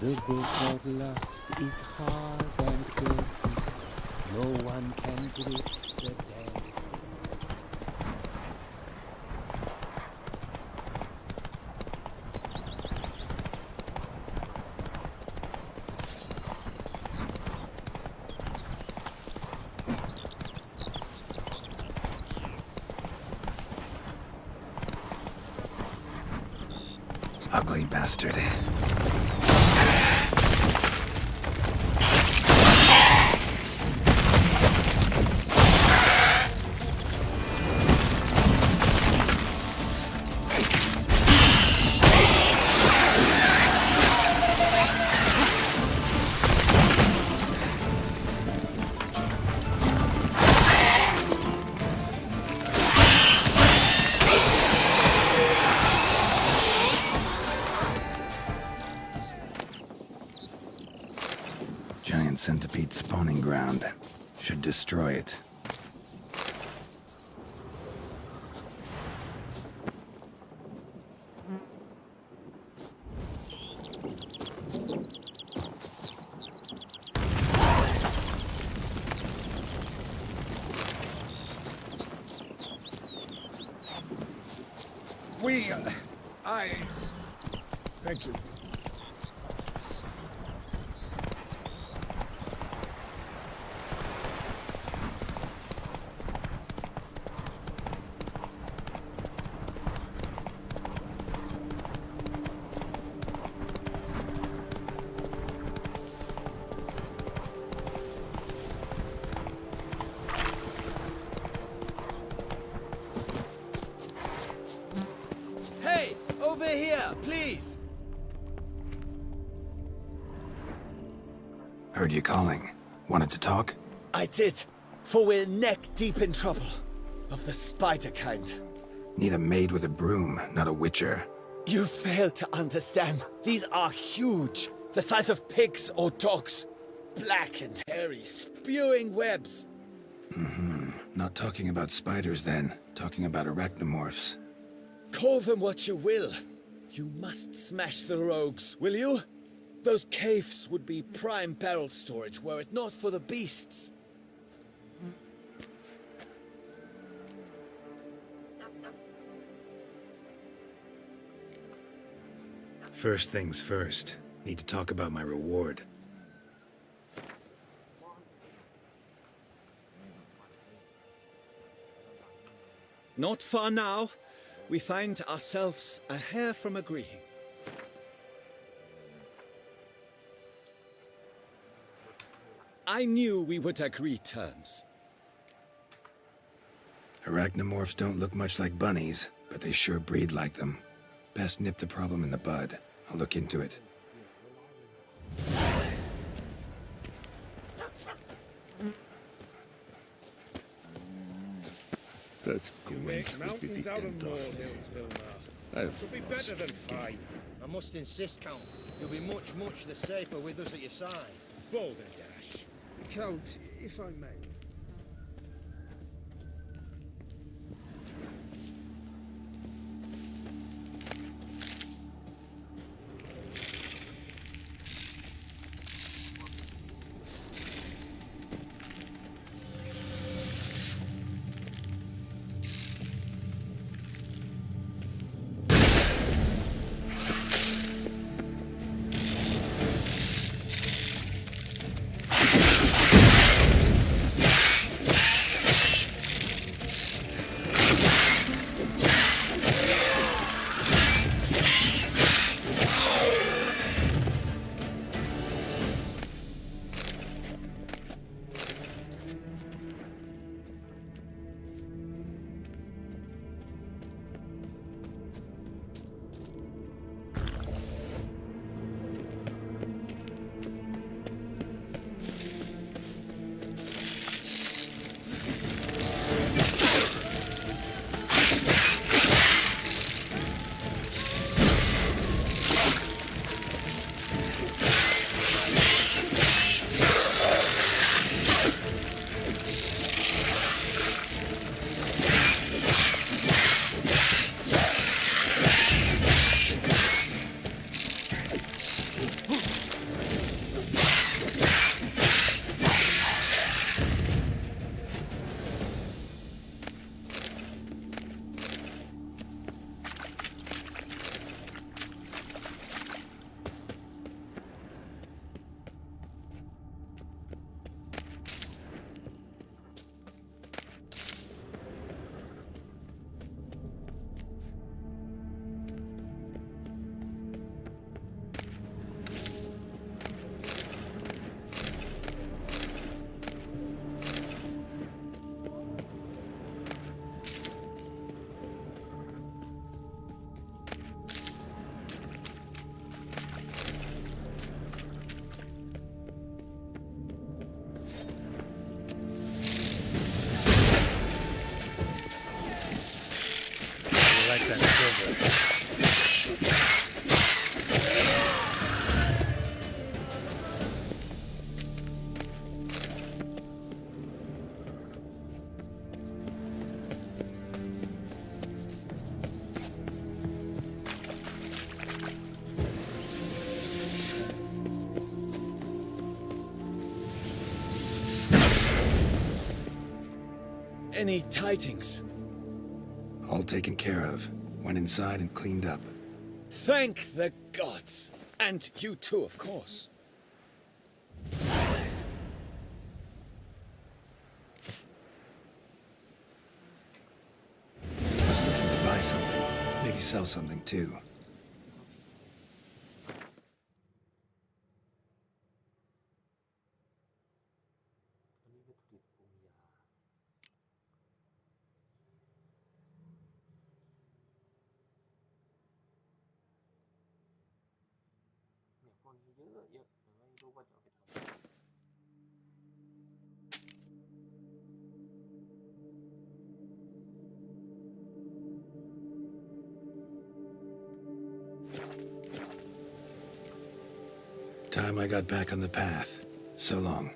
The book of lust is hard and good. No one can grip the pen. Ugly bastard. Giant centipede spawning ground. Should destroy it. Thank you. Hey, over here, please! Heard you calling. Wanted to talk? I did, for we're neck deep in trouble. Of the spider kind. Need a maid with a broom, not a witcher. You fail to understand. These are huge. The size of pigs or dogs. Black and hairy, spewing webs. Not talking about spiders then. Talking about arachnomorphs. Call them what you will. You must smash the rogues, will you? Those caves would be prime barrel storage were it not for the beasts. First things first. Need to talk about my reward. Not far now. We find ourselves a hair from agreeing. I knew we would agree terms. Arachnomorphs don't look much like bunnies, but they sure breed like them. Best nip the problem in the bud. I'll look into it. That great would be the end of me. Should be better than fine. I must insist, Count. You'll be much, much the safer with us at your side. Balderdash. Count, if I may. like that silver. Any tidings? All taken care of. Went inside and cleaned up. Thank the gods! And you too, of course. To buy something. Maybe sell something too. Time I got back on the path. So long.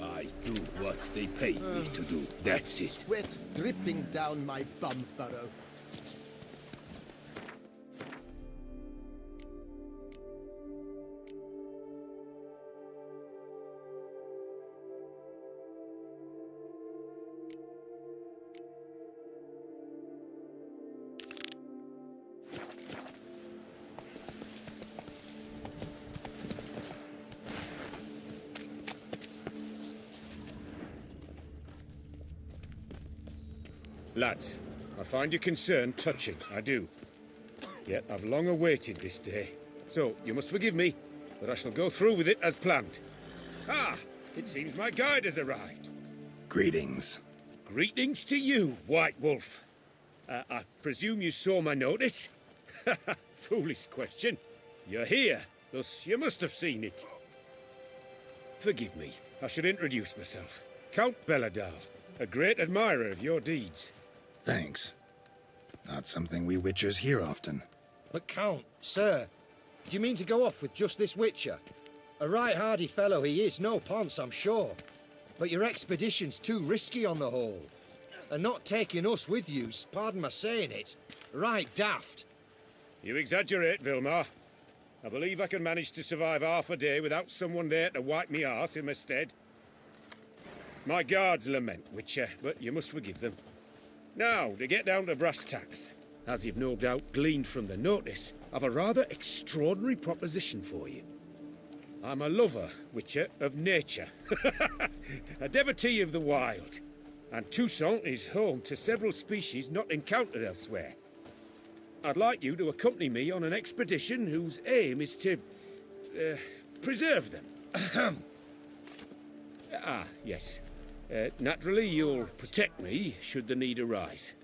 I do what they pay me to do. That's it. Sweat dripping down my bum furrow. Lads, I find your concern touching, I do. Yet I've long awaited this day. So, you must forgive me, but I shall go through with it as planned. Ah, it seems my guide has arrived. Greetings. Greetings to you, White Wolf. I presume you saw my notice? Foolish question. You're here, thus you must have seen it. Forgive me, I should introduce myself. Count Belladal, a great admirer of your deeds. Thanks. Not something we Witchers hear often. But Count, sir, do you mean to go off with just this Witcher? A right hardy fellow he is, no ponce, I'm sure. But your expedition's too risky on the whole. And not taking us with you's, pardon my saying it, right daft. You exaggerate, Vilmar. I believe I can manage to survive half a day without someone there to wipe me arse in my stead. My guards lament, Witcher, but you must forgive them. Now, to get down to brass tacks, as you've no doubt gleaned from the notice, I've a rather extraordinary proposition for you. I'm a lover, Witcher, of nature. A devotee of the wild. And Toussaint is home to several species not encountered elsewhere. I'd like you to accompany me on an expedition whose aim is to preserve them. Yes. Naturally, you'll protect me should the need arise.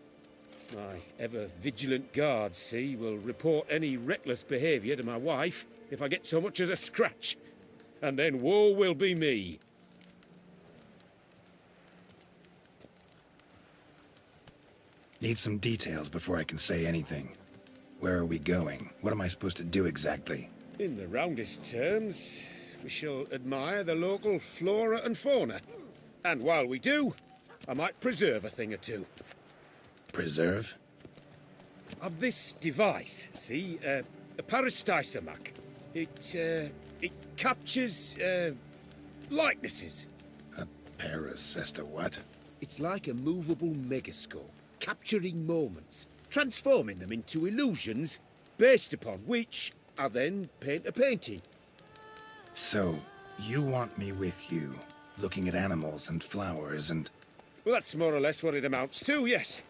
My ever-vigilant guards, see, will report any reckless behaviour to my wife if I get so much as a scratch. And then woe will be me. Need some details before I can say anything. Where are we going? What am I supposed to do exactly? In the roundest terms, we shall admire the local flora and fauna. And while we do, I might preserve a thing or two. Preserve? Of this device, see, a peristysomac. It captures, likenesses. A paracesta what? It's like a movable megascope, capturing moments, transforming them into illusions, based upon which I then paint a painting. So, you want me with you, looking at animals and flowers and... Well, that's more or less what it amounts to, yes.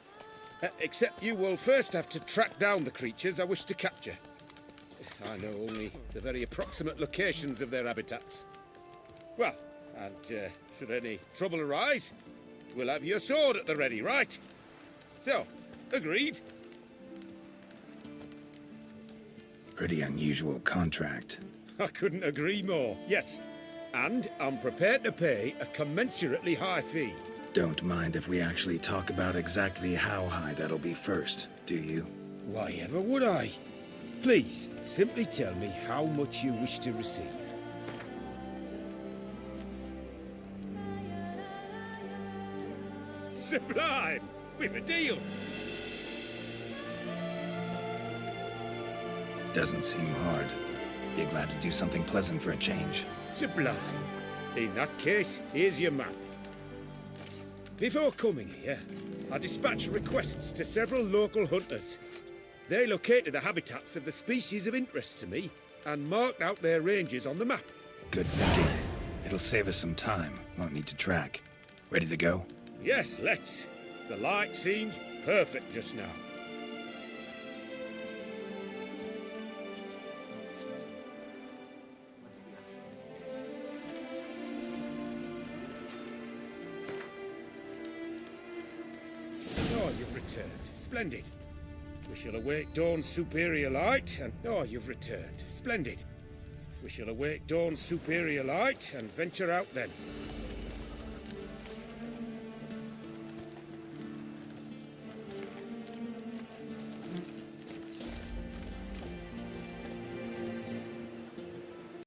Except you will first have to track down the creatures I wish to capture. I know only the very approximate locations of their habitats. Well, and should any trouble arise, we'll have your sword at the ready, right? So, agreed? Pretty unusual contract. I couldn't agree more. Yes, And I'm prepared to pay a commensurately high fee. Don't mind if we actually talk about exactly how high that'll be first, do you? Why ever would I? Please, simply tell me how much you wish to receive. Sublime! We've a deal! Doesn't seem hard. Be glad to do something pleasant for a change. Sublime. In that case, here's your map. Before coming here, I dispatched requests to several local hunters. They located the habitats of the species of interest to me and marked out their ranges on the map. Good thinking. It'll save us some time. Won't need to track. Ready to go? Yes, let's. The light seems perfect just now. Oh, you've returned. Splendid. We shall await dawn's superior light and... Oh, you've returned. Splendid. We shall await dawn's superior light and venture out then.